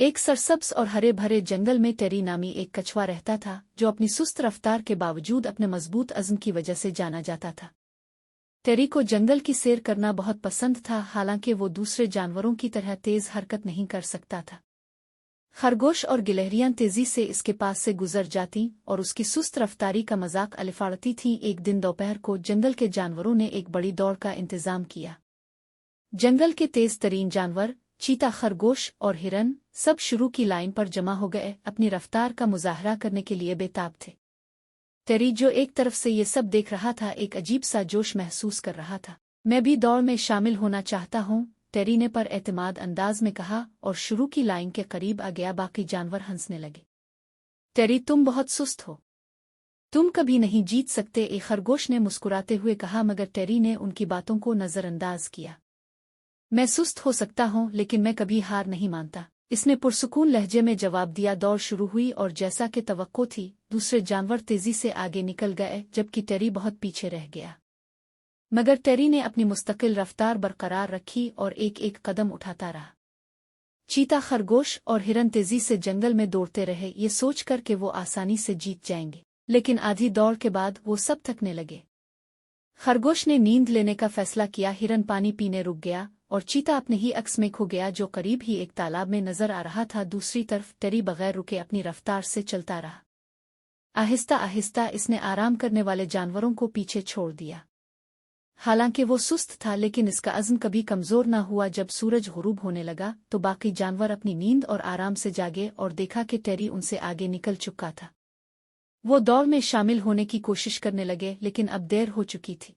एक सरसब्ज और हरे भरे जंगल में टेरी नामी एक कछुआ रहता था जो अपनी सुस्त रफ्तार के बावजूद अपने मजबूत अज़्म की वजह से जाना जाता था। टेरी को जंगल की सैर करना बहुत पसंद था, हालांकि वो दूसरे जानवरों की तरह तेज हरकत नहीं कर सकता था। खरगोश और गिलहरियां तेजी से इसके पास से गुजर जाती और उसकी सुस्त रफ्तारी का मजाक अलिफाड़ती थीं। एक दिन दोपहर को जंगल के जानवरों ने एक बड़ी दौड़ का इंतजाम किया। जंगल के तेज तरीन जानवर चीता, खरगोश और हिरन सब शुरू की लाइन पर जमा हो गए, अपनी रफ्तार का मुजाहरा करने के लिए बेताब थे। टेरी जो एक तरफ से ये सब देख रहा था, एक अजीब सा जोश महसूस कर रहा था। मैं भी दौड़ में शामिल होना चाहता हूँ, टेरी ने पर एतमाद अंदाज में कहा और शुरू की लाइन के करीब आ गया। बाकी जानवर हंसने लगे। टेरी, तुम बहुत सुस्त हो, तुम कभी नहीं जीत सकते, एक खरगोश ने मुस्कुराते हुए कहा, मगर टेरी ने उनकी बातों को नजरअंदाज किया। मैं सुस्त हो सकता हूँ लेकिन मैं कभी हार नहीं मानता, इसने पुरसुकून लहजे में जवाब दिया। दौड़ शुरू हुई और जैसा कि तवक्को थी, दूसरे जानवर तेजी से आगे निकल गए जबकि टेरी बहुत पीछे रह गया। मगर टेरी ने अपनी मुस्तकिल रफ्तार बरकरार रखी और एक एक कदम उठाता रहा। चीता, खरगोश और हिरन तेजी से जंगल में दौड़ते रहे, ये सोचकर कि वो आसानी से जीत जाएंगे, लेकिन आधी दौड़ के बाद वो सब थकने लगे। खरगोश ने नींद लेने का फैसला किया, हिरन पानी पीने रुक गया और चीता अपने ही अक्स में खो गया जो करीब ही एक तालाब में नजर आ रहा था। दूसरी तरफ टेरी बगैर रुके अपनी रफ्तार से चलता रहा। आहिस्ता आहिस्ता इसने आराम करने वाले जानवरों को पीछे छोड़ दिया। हालांकि वो सुस्त था लेकिन इसका अज़्म कभी कमजोर न हुआ। जब सूरज गुरूब होने लगा तो बाकी जानवर अपनी नींद और आराम से जागे और देखा कि टेरी उनसे आगे निकल चुका था। वो दौड़ में शामिल होने की कोशिश करने लगे लेकिन अब देर हो चुकी थी।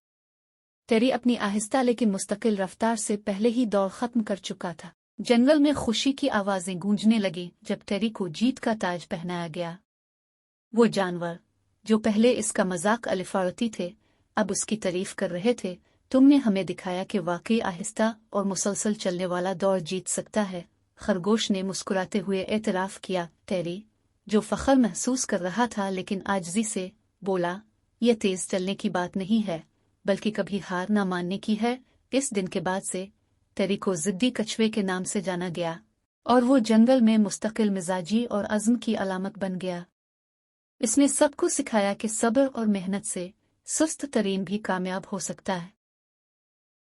टेरी अपनी आहिस्ता लेकिन मुस्तकिल रफ्तार से पहले ही दौड़ खत्म कर चुका था। जंगल में खुशी की आवाजें गूंजने लगी जब टेरी को जीत का ताज पहनाया गया। वो जानवर जो पहले इसका मजाक अलिफाड़ती थे अब उसकी तारीफ कर रहे थे। तुमने हमें दिखाया कि वाकई आहिस्ता और मुसलसल चलने वाला दौड़ जीत सकता है, खरगोश ने मुस्कुराते हुए एतराफ किया। टेरी जो फख्र महसूस कर रहा था लेकिन आजिज़ी से बोला, यह तेज चलने की बात नहीं है बल्कि कभी हार न मानने की है। इस दिन के बाद से टेरी को जिद्दी कछुए के नाम से जाना गया और वो जंगल में मुस्तकिल मिजाजी और अज़्म की अलामत बन गया। इसने सबको सिखाया कि सब्र और मेहनत से सुस्त तरीन भी कामयाब हो सकता है।